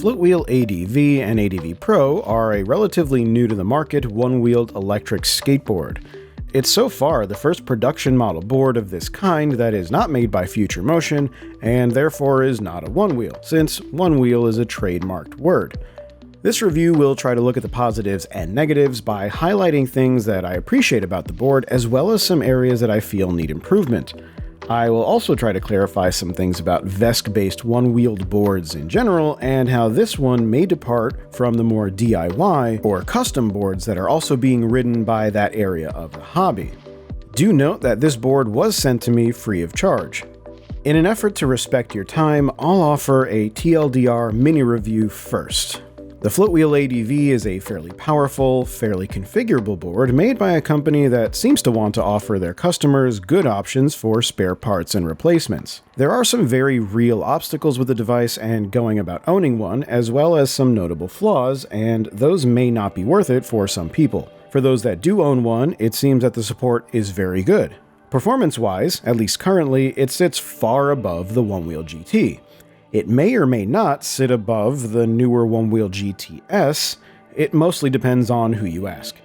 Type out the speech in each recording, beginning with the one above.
Floatwheel ADV and ADV Pro are a relatively new to the market one-wheeled electric skateboard. It's so far the first production model board of this kind that is not made by Future Motion and therefore is not a one-wheel, since one-wheel is a trademarked word. This review will try to look at the positives and negatives by highlighting things that I appreciate about the board as well as some areas that I feel need improvement. I will also try to clarify some things about VESC-based one-wheeled boards in general and how this one may depart from the more DIY or custom boards that are also being ridden by that area of the hobby. Do note that this board was sent to me free of charge. In an effort to respect your time, I'll offer a T.L.D.R mini review first. The Floatwheel ADV is a fairly powerful, fairly configurable board made by a company that seems to want to offer their customers good options for spare parts and replacements. There are some very real obstacles with the device and going about owning one, as well as some notable flaws, and those may not be worth it for some people. For those that do own one, it seems that the support is very good. Performance-wise, at least currently, it sits far above the Onewheel GT. It may or may not sit above the newer Onewheel GT S. It mostly depends on who you ask.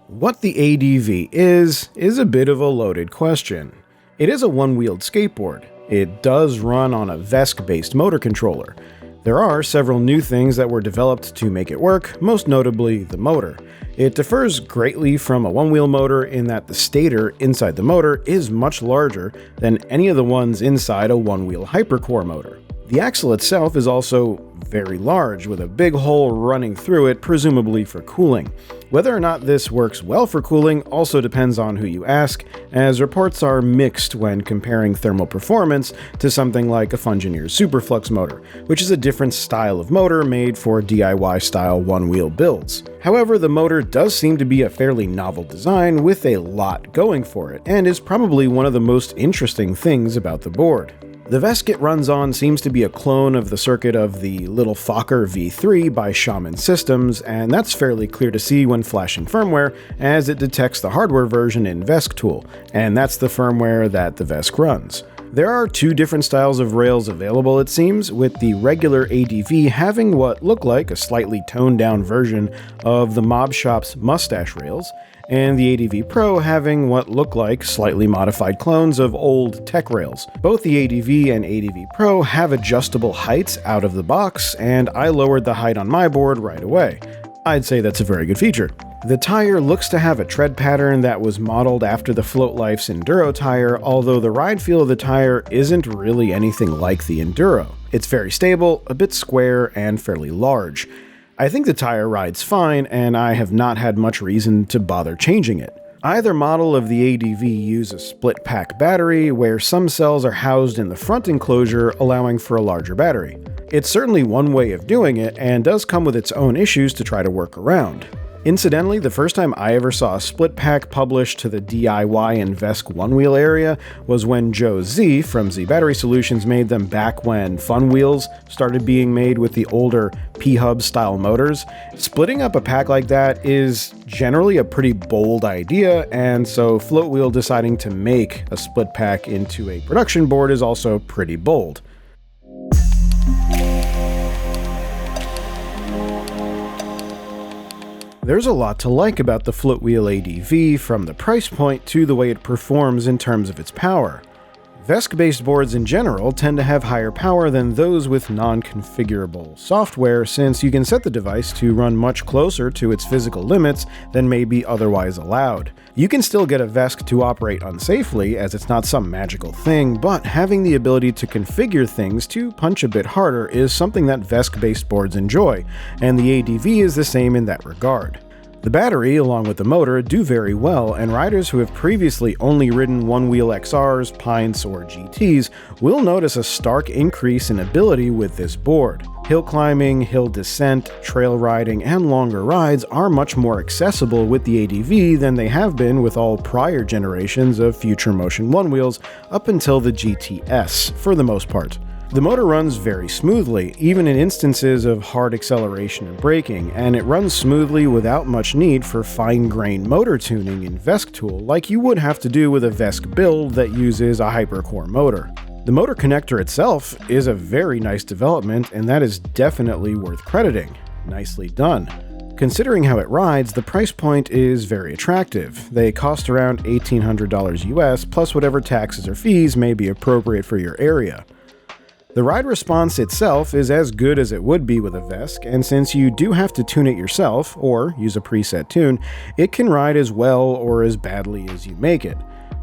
What the ADV is a bit of a loaded question. It is a one-wheeled skateboard. It does run on a VESC-based motor controller. There are several new things that were developed to make it work, most notably the motor. It differs greatly from a one-wheel motor in that the stator inside the motor is much larger than any of the ones inside a one-wheel hypercore motor. The axle itself is also very large, with a big hole running through it, presumably for cooling. Whether or not this works well for cooling also depends on who you ask, as reports are mixed when comparing thermal performance to something like a Fungineer's Superflux motor, which is a different style of motor made for DIY-style one-wheel builds. However, the motor does seem to be a fairly novel design with a lot going for it, and is probably one of the most interesting things about the board. The VESC it runs on seems to be a clone of the circuit of the Little Fokker V3 by Shaman Systems, and that's fairly clear to see when flashing firmware, as it detects the hardware version in VESC tool, and that's the firmware that the VESC runs. There are two different styles of rails available, it seems, with the regular ADV having what look like a slightly toned-down version of the Mob Shop's mustache rails, and the ADV Pro having what look like slightly modified clones of old tech rails. Both the ADV and ADV Pro have adjustable heights out of the box, and I lowered the height on my board right away. I'd say that's a very good feature. The tire looks to have a tread pattern that was modeled after the Floatlife's Enduro tire, although the ride feel of the tire isn't really anything like the Enduro. It's very stable, a bit square, and fairly large. I think the tire rides fine, and I have not had much reason to bother changing it. Either model of the ADV use a split pack battery, where some cells are housed in the front enclosure, allowing for a larger battery. It's certainly one way of doing it, and does come with its own issues to try to work around. Incidentally, the first time I ever saw a split pack published to the DIY and VESC one-wheel area was when Joe Z from Z Battery Solutions made them back when Fun Wheels started being made with the older P-Hub style motors. Splitting up a pack like that is generally a pretty bold idea, and so Floatwheel deciding to make a split pack into a production board is also pretty bold. There's a lot to like about the Floatwheel ADV, from the price point to the way it performs in terms of its power. VESC-based boards in general tend to have higher power than those with non-configurable software, since you can set the device to run much closer to its physical limits than may be otherwise allowed. You can still get a VESC to operate unsafely, as it's not some magical thing, but having the ability to configure things to punch a bit harder is something that VESC-based boards enjoy, and the ADV is the same in that regard. The battery, along with the motor, do very well, and riders who have previously only ridden one-wheel XRs, Pints, or GTs will notice a stark increase in ability with this board. Hill climbing, hill descent, trail riding, and longer rides are much more accessible with the ADV than they have been with all prior generations of Future Motion one-wheels up until the GTS, for the most part. The motor runs very smoothly, even in instances of hard acceleration and braking, and it runs smoothly without much need for fine-grained motor tuning in VESC tool like you would have to do with a VESC build that uses a hypercore motor. The motor connector itself is a very nice development, and that is definitely worth crediting. Nicely done. Considering how it rides, the price point is very attractive. They cost around $1,800 US, plus whatever taxes or fees may be appropriate for your area. The ride response itself is as good as it would be with a VESC, and since you do have to tune it yourself, or use a preset tune, it can ride as well or as badly as you make it.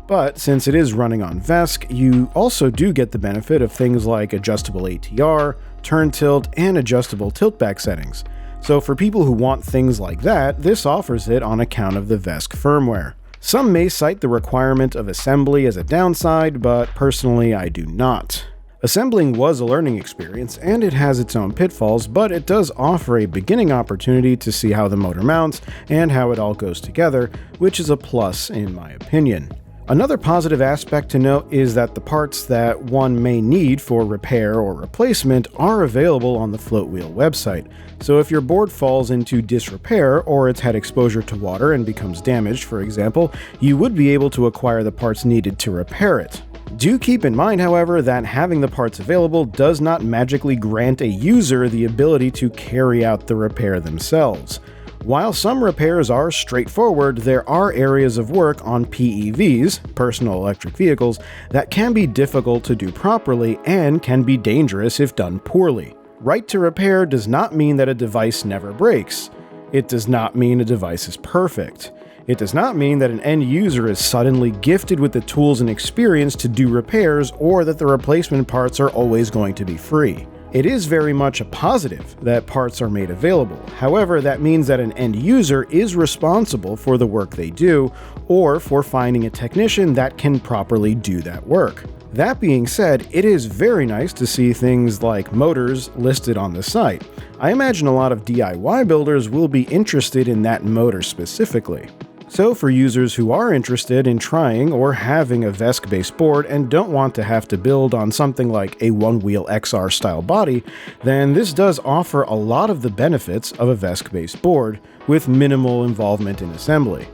But since it is running on VESC, you also do get the benefit of things like adjustable T.L.D.R, turn tilt, and adjustable tiltback settings. So for people who want things like that, this offers it on account of the VESC firmware. Some may cite the requirement of assembly as a downside, but personally I do not. Assembling was a learning experience, and it has its own pitfalls, but it does offer a beginning opportunity to see how the motor mounts and how it all goes together, which is a plus in my opinion. Another positive aspect to note is that the parts that one may need for repair or replacement are available on the Floatwheel website. So if your board falls into disrepair or it's had exposure to water and becomes damaged, for example, you would be able to acquire the parts needed to repair it. Do keep in mind, however, that having the parts available does not magically grant a user the ability to carry out the repair themselves. While some repairs are straightforward, there are areas of work on PEVs, personal electric vehicles, that can be difficult to do properly and can be dangerous if done poorly. Right to repair does not mean that a device never breaks. It does not mean a device is perfect. It does not mean that an end user is suddenly gifted with the tools and experience to do repairs or that the replacement parts are always going to be free. It is very much a positive that parts are made available. However, that means that an end user is responsible for the work they do, or for finding a technician that can properly do that work. That being said, it is very nice to see things like motors listed on the site. I imagine a lot of DIY builders will be interested in that motor specifically. So for users who are interested in trying or having a VESC-based board and don't want to have to build on something like a Onewheel XR style body, then this does offer a lot of the benefits of a VESC-based board with minimal involvement in assembly.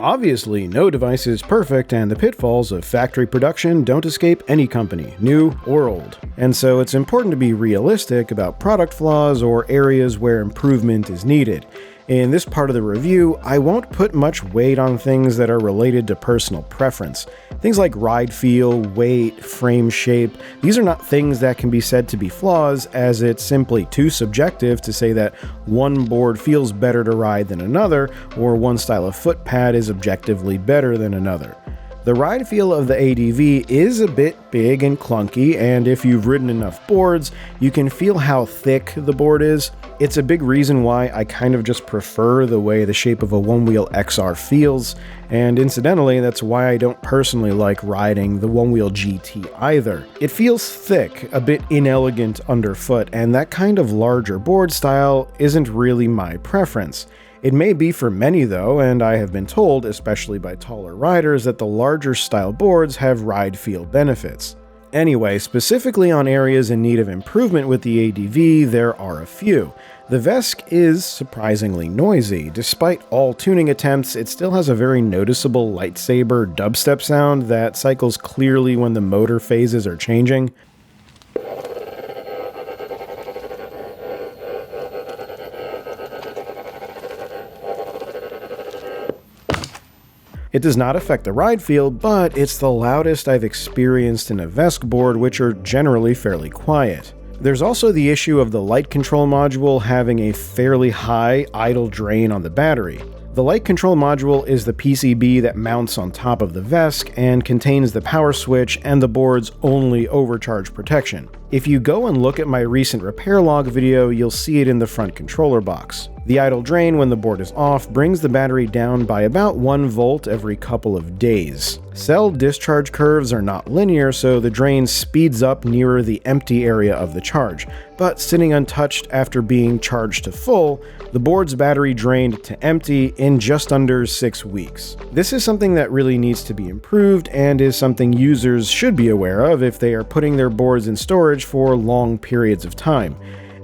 Obviously, no device is perfect, and the pitfalls of factory production don't escape any company, new or old. And so it's important to be realistic about product flaws or areas where improvement is needed. In this part of the review, I won't put much weight on things that are related to personal preference. Things like ride feel, weight, frame shape, these are not things that can be said to be flaws, as it's simply too subjective to say that one board feels better to ride than another, or one style of foot pad is objectively better than another. The ride feel of the ADV is a bit big and clunky, and if you've ridden enough boards, you can feel how thick the board is. It's a big reason why I kind of just prefer the way the shape of a Onewheel XR feels, and incidentally, that's why I don't personally like riding the Onewheel GT either. It feels thick, a bit inelegant underfoot, and that kind of larger board style isn't really my preference. It may be for many though, and I have been told, especially by taller riders, that the larger style boards have ride feel benefits. Anyway, specifically on areas in need of improvement with the ADV, there are a few. The VESC is surprisingly noisy. Despite all tuning attempts, it still has a very noticeable lightsaber dubstep sound that cycles clearly when the motor phases are changing. It does not affect the ride feel, but it's the loudest I've experienced in a VESC board, which are generally fairly quiet. There's also the issue of the light control module having a fairly high idle drain on the battery. The light control module is the PCB that mounts on top of the VESC and contains the power switch and the board's only overcharge protection. If you go and look at my recent repair log video, you'll see it in the front controller box. The idle drain when the board is off brings the battery down by about 1 volt every couple of days. Cell discharge curves are not linear, so the drain speeds up nearer the empty area of the charge, but sitting untouched after being charged to full, the board's battery drained to empty in just under 6 weeks. This is something that really needs to be improved and is something users should be aware of if they are putting their boards in storage for long periods of time.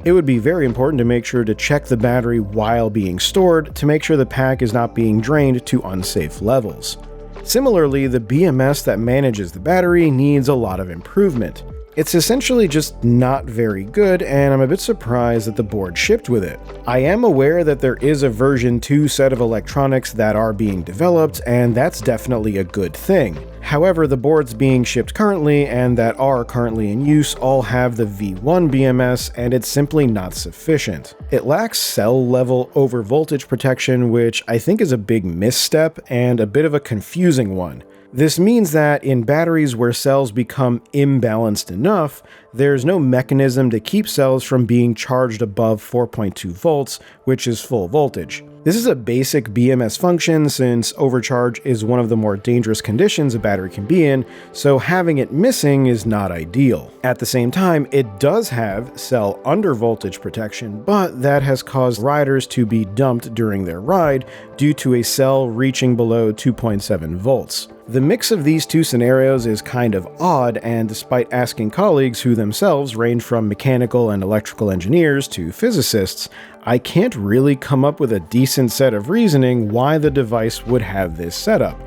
It would be very important to make sure to check the battery while being stored to make sure the pack is not being drained to unsafe levels. Similarly, the BMS that manages the battery needs a lot of improvement. It's essentially just not very good, and I'm a bit surprised that the board shipped with it. I am aware that there is a version 2 set of electronics that are being developed, and that's definitely a good thing. However, the boards being shipped currently and that are currently in use all have the V1 BMS, and it's simply not sufficient. It lacks cell level over voltage protection, which I think is a big misstep and a bit of a confusing one. This means that in batteries where cells become imbalanced enough, there's no mechanism to keep cells from being charged above 4.2 volts, which is full voltage. This is a basic BMS function since overcharge is one of the more dangerous conditions a battery can be in, so having it missing is not ideal. At the same time, it does have cell under voltage protection, but that has caused riders to be dumped during their ride due to a cell reaching below 2.7 volts. The mix of these two scenarios is kind of odd, and despite asking colleagues who themselves range from mechanical and electrical engineers to physicists, I can't really come up with a decent set of reasoning why the device would have this setup.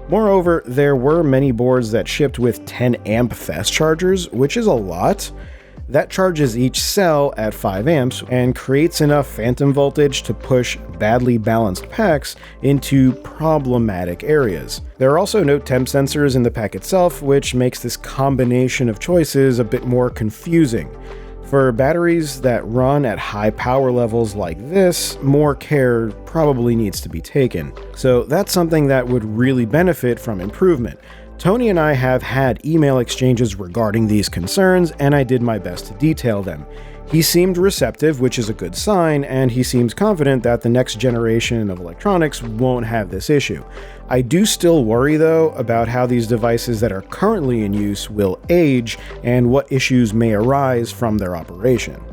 Moreover, there were many boards that shipped with 10 amp fast chargers, which is a lot. That charges each cell at 5 amps and creates enough phantom voltage to push badly balanced packs into problematic areas. There are also no temp sensors in the pack itself, which makes this combination of choices a bit more confusing. For batteries that run at high power levels like this, more care probably needs to be taken. So that's something that would really benefit from improvement. Tony and I have had email exchanges regarding these concerns, and I did my best to detail them. He seemed receptive, which is a good sign, and he seems confident that the next generation of electronics won't have this issue. I do still worry, though, about how these devices that are currently in use will age and what issues may arise from their operation.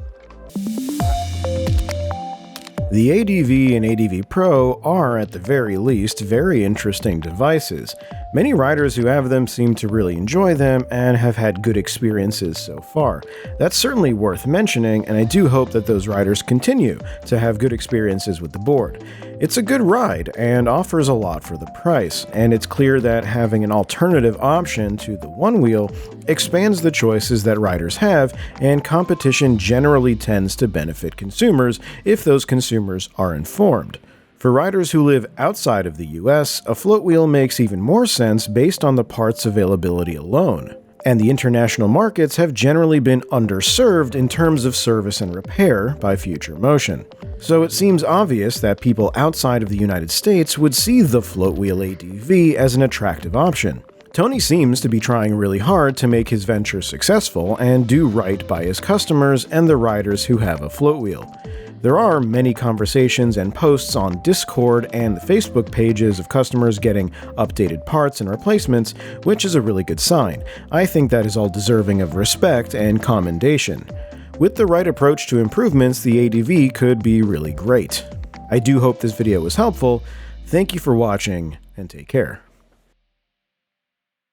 The ADV and ADV Pro are, at the very least, very interesting devices. Many riders who have them seem to really enjoy them and have had good experiences so far. That's certainly worth mentioning, and I do hope that those riders continue to have good experiences with the board. It's a good ride and offers a lot for the price, and it's clear that having an alternative option to the Onewheel expands the choices that riders have, and competition generally tends to benefit consumers if those consumers are informed. For riders who live outside of the US, a Floatwheel makes even more sense based on the parts availability alone. And the international markets have generally been underserved in terms of service and repair by Future Motion. So it seems obvious that people outside of the United States would see the Floatwheel ADV as an attractive option. Tony seems to be trying really hard to make his venture successful and do right by his customers and the riders who have a Floatwheel. There are many conversations and posts on Discord and the Facebook pages of customers getting updated parts and replacements, which is a really good sign. I think that is all deserving of respect and commendation. With the right approach to improvements, the ADV could be really great. I do hope this video was helpful. Thank you for watching, and take care.